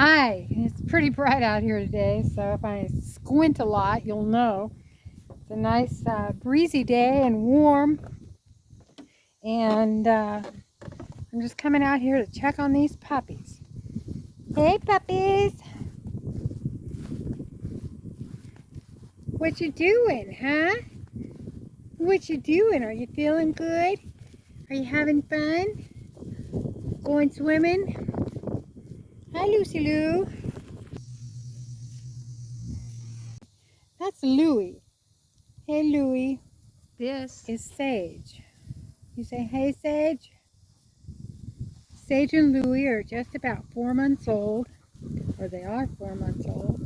Hi, it's pretty bright out here today, so if I squint a lot, you'll know. It's a nice breezy day and warm, and I'm just coming out here to check on these puppies. Hey puppies! What you doing, huh? What you doing? Are you feeling good? Are you having fun? Going swimming? Hi Lucy Lou. That's Louie. Hey Louie. This is Sage. You say, hey Sage? Sage and Louie are just about 4 months old, or they are 4 months old.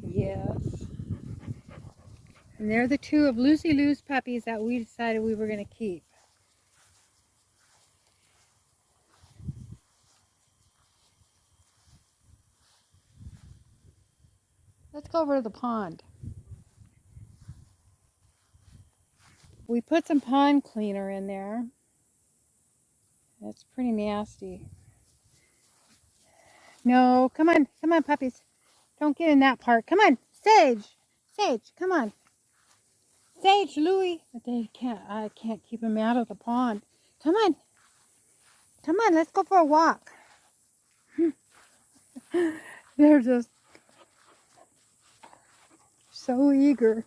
Yes. And they're the two of Lucy Lou's puppies that we decided we were going to keep. Let's go over to the pond. We put some pond cleaner in there. It's pretty nasty. No, come on puppies. Don't get in that part. Come on, Sage. Sage, come on. Sage, Louie. But I can't keep them out of the pond. Come on. Come on, let's go for a walk. They're just so eager.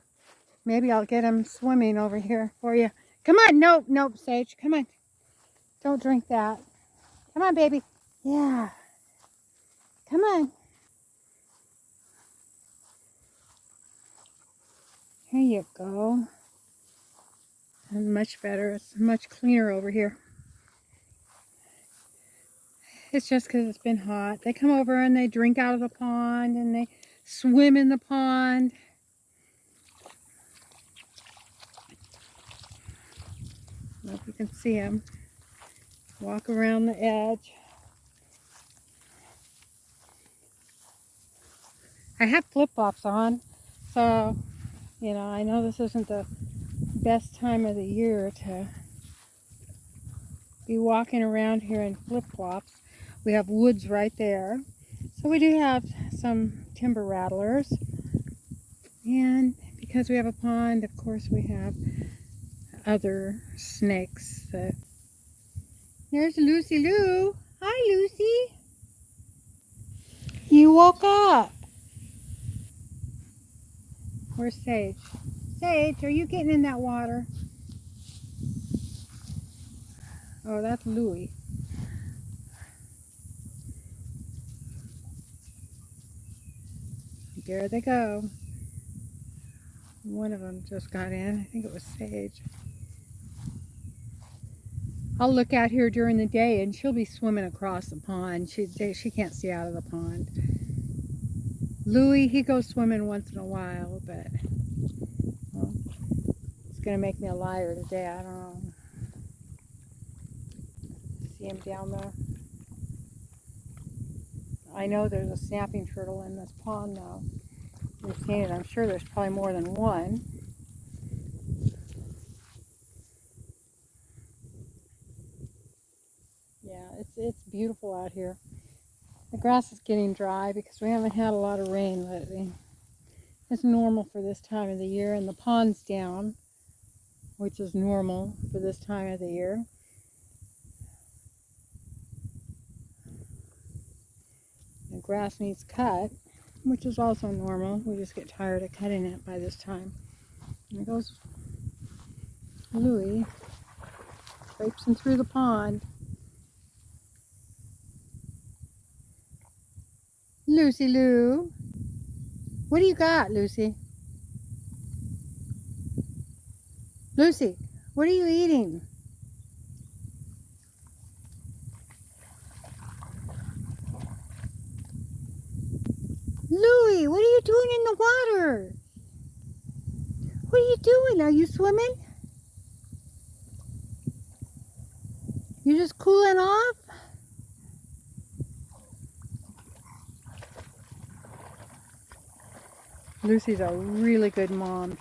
Maybe I'll get them swimming over here for you. Come on, nope, Sage. Come on. Don't drink that. Come on, baby. Yeah. Come on. Here you go. And much better. It's much cleaner over here. It's just because it's been hot. They come over and they drink out of the pond and they swim in the pond. I don't know if you can see them. Walk around the edge. I have flip-flops on, so, you know, I know this isn't the best time of the year to be walking around here in flip-flops. We have woods right there. So we do have some timber rattlers. And because we have a pond, of course, we have other snakes. There's Lucy Lou. Hi, Lucy. You woke up. Where's Sage? Sage, are you getting in that water? Oh, that's Louie. There they go. One of them just got in. I think it was Sage. I'll look out here during the day and she'll be swimming across the pond. She can't see out of the pond. Louie, he goes swimming once in a while, but well, it's going to make me a liar today. I don't know. See him down there? I know there's a snapping turtle in this pond now. We've seen it. I'm sure there's probably more than one. Yeah, it's beautiful out here. The grass is getting dry because we haven't had a lot of rain lately. It's normal for this time of the year, and the pond's down, which is normal for this time of the year. The grass needs cut, which is also normal. We just get tired of cutting it by this time. And there goes Louie, traipsing through the pond. Lucy Lou, what do you got, Lucy? Lucy, what are you eating? Louie, what are you doing in the water? What are you doing? Are you swimming? You just cooling off? Lucy's a really good mom.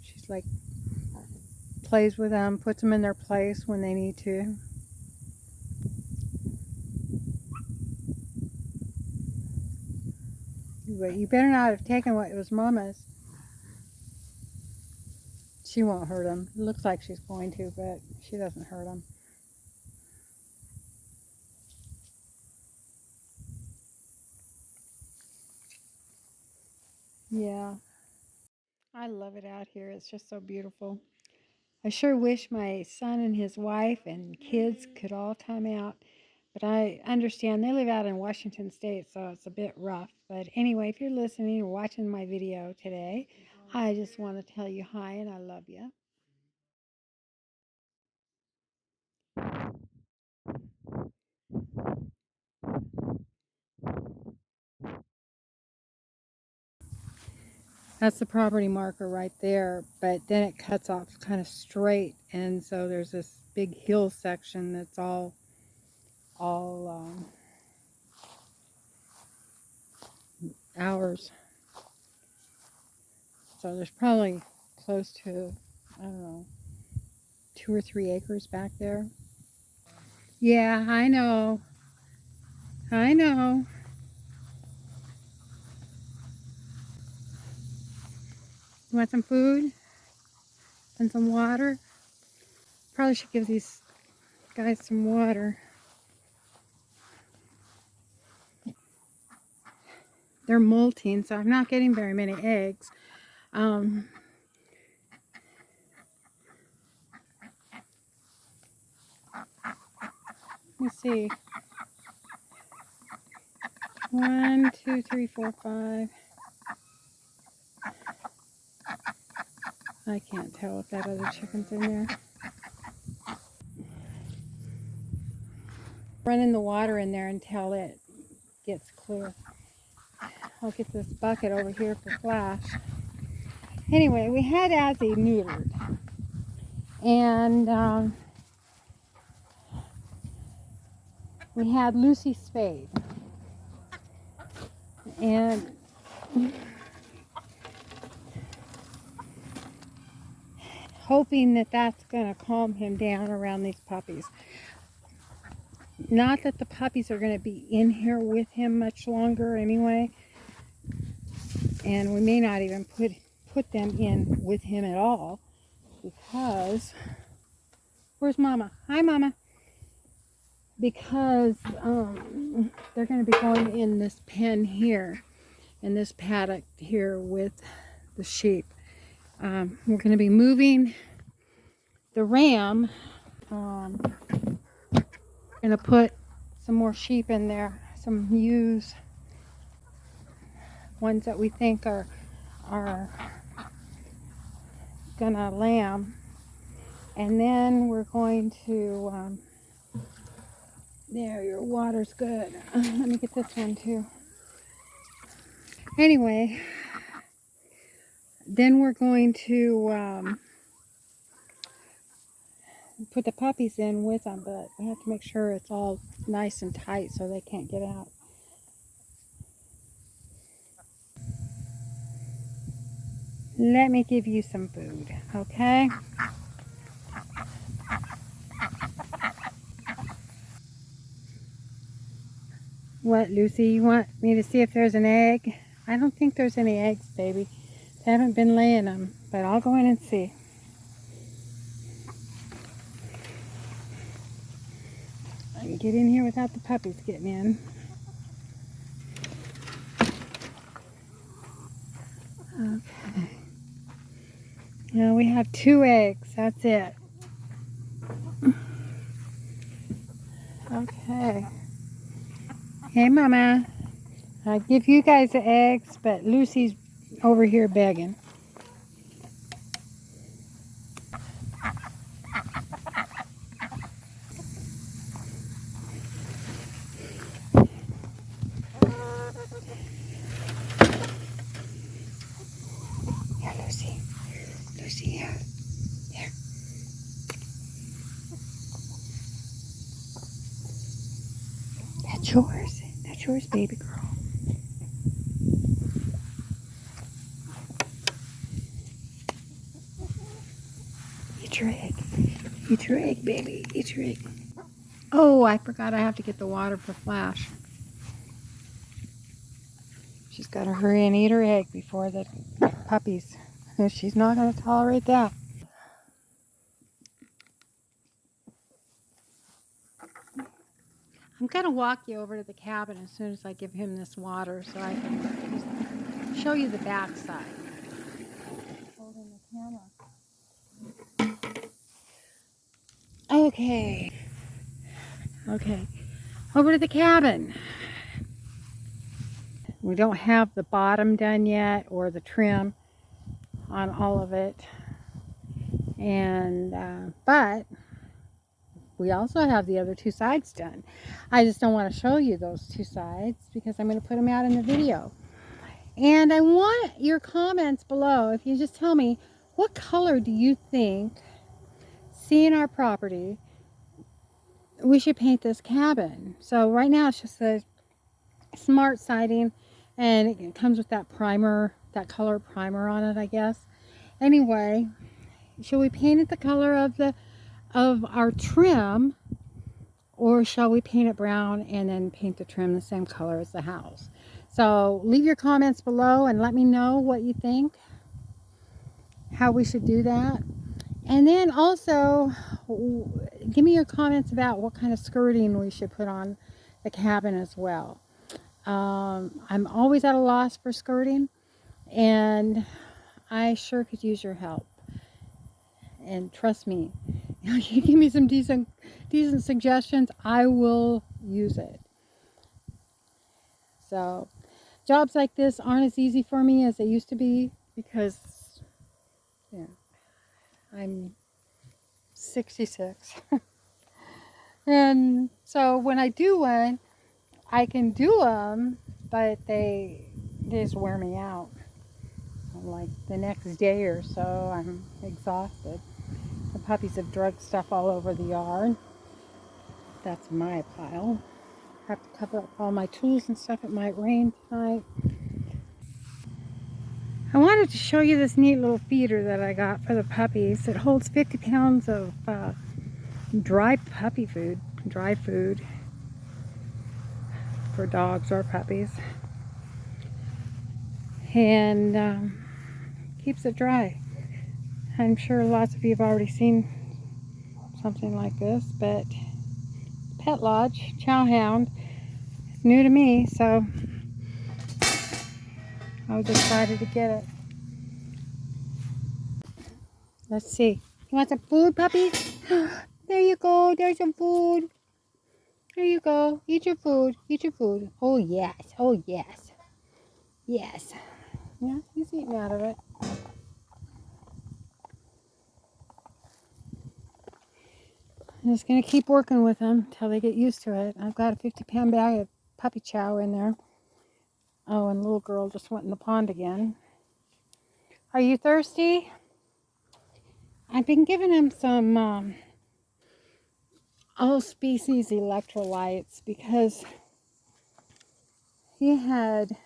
She's like, plays with them, puts them in their place when they need to. but you better not have taken what was Mama's. She won't hurt him. It looks like she's going to, but she doesn't hurt him. Yeah. I love it out here. It's just so beautiful. I sure wish my son and his wife and kids could all come out. But I understand they live out in Washington State, so it's a bit rough. But anyway, if you're listening or watching my video today, I just want to tell you hi and I love you. That's the property marker right there, but then it cuts off kind of straight, and so there's this big hill section that's all ours. So there's probably close to, I don't know, 2 or 3 acres back there. Yeah, I know. I know. You want some food and some water? Probably should give these guys some water. They're molting, so I'm not getting very many eggs. Let me see. 1, 2, 3, 4, 5. I can't tell if that other chicken's in there. Running the water in there until it gets clear. I'll get this bucket over here for Flash. Anyway, we had Azzy neutered. And we had Lucy spayed. And hoping that that's going to calm him down around these puppies. Not that the puppies are going to be in here with him much longer anyway. And we may not even put them in with him at all. Because, where's Mama? Hi, Mama. Because they're going to be going in this pen here. In this paddock here with the sheep. We're going to be moving the ram. Going to put some more sheep in there, some ewes, ones that we think are gonna lamb, and then we're going to. There, your water's good. Let me get this one too. Anyway, then we're going to put the puppies in with them, but we have to make sure it's all nice and tight so they can't get out. Let me give you some food, okay? What, Lucy? You want me to see if there's an egg? I don't think there's any eggs, baby. They haven't been laying them, but I'll go in and see. I can get in here without the puppies getting in. Okay. Now we have 2 eggs. That's it. Okay. Hey, Mama. I give you guys the eggs, but Lucy's over here begging. Here, Lucy. Lucy, here. Here. That's yours. That's yours, baby girl. Eat your egg. Eat your egg, baby. Eat your egg. Oh, I forgot I have to get the water for Flash. She's got to hurry and eat her egg before the puppies. She's not going to tolerate that. I'm going to walk you over to the cabin as soon as I give him this water so I can show you the back side. Holding the camera. Okay. Over to the cabin. We don't have the bottom done yet or the trim on all of it. And, but we also have the other two sides done. I just don't want to show you those two sides because I'm going to put them out in the video. And I want your comments below. If you just tell me, what color do you think, seeing our property, we should paint this cabin? So right now it's just a smart siding, and it comes with that primer, that color primer on it, I guess. Anyway, should we paint it the color of our trim, or shall we paint it brown and then paint the trim the same color as the house? So leave your comments below and let me know what you think, how we should do that. And then also give me your comments about what kind of skirting we should put on the cabin as well. I'm always at a loss for skirting, and I sure could use your help. And trust me, if you give me some decent suggestions, I will use it. So jobs like this aren't as easy for me as they used to be because, yeah, I'm 66. And so when I do one, I can do them, but they just wear me out. Like the next day or so, I'm exhausted. The puppies have drugged stuff all over the yard. That's my pile. I have to cover up all my tools and stuff. It might rain tonight. I wanted to show you this neat little feeder that I got for the puppies. It holds 50 pounds of dry puppy food, dry food for dogs or puppies. And keeps it dry. I'm sure lots of you have already seen something like this, but Pet Lodge, Chow Hound, it's new to me, so I was excited to get it. Let's see. You want some food, puppy? There you go. There's some food. There you go. Eat your food. Eat your food. Oh, yes. Oh, yes. Yes. Yeah, he's eating out of it. I'm just going to keep working with them until they get used to it. I've got a 50-pound bag of puppy chow in there. Oh, and little girl just went in the pond again. Are you thirsty? I've been giving him some all species electrolytes because he had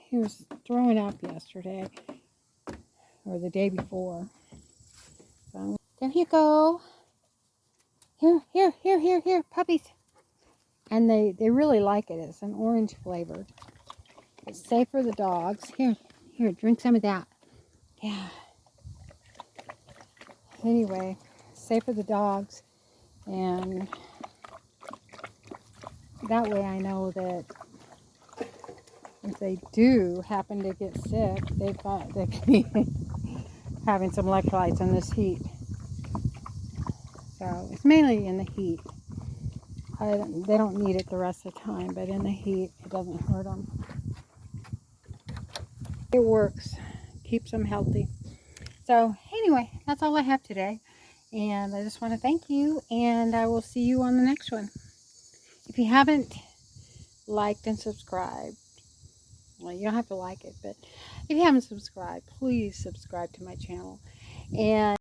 he was throwing up yesterday or the day before. So, there you go. Here, puppies. And they really like it. It's an orange flavor. It's safe for the dogs. Here, drink some of that. Yeah. Anyway, safe for the dogs. And that way I know that if they do happen to get sick, they could be having some electrolytes in this heat. So it's mainly in the heat. They don't need it the rest of the time, but in the heat, it doesn't hurt them. It works. Keeps them healthy. So anyway, that's all I have today. And I just want to thank you, and I will see you on the next one. If you haven't liked and subscribed, well, you don't have to like it, but if you haven't subscribed, please subscribe to my channel. And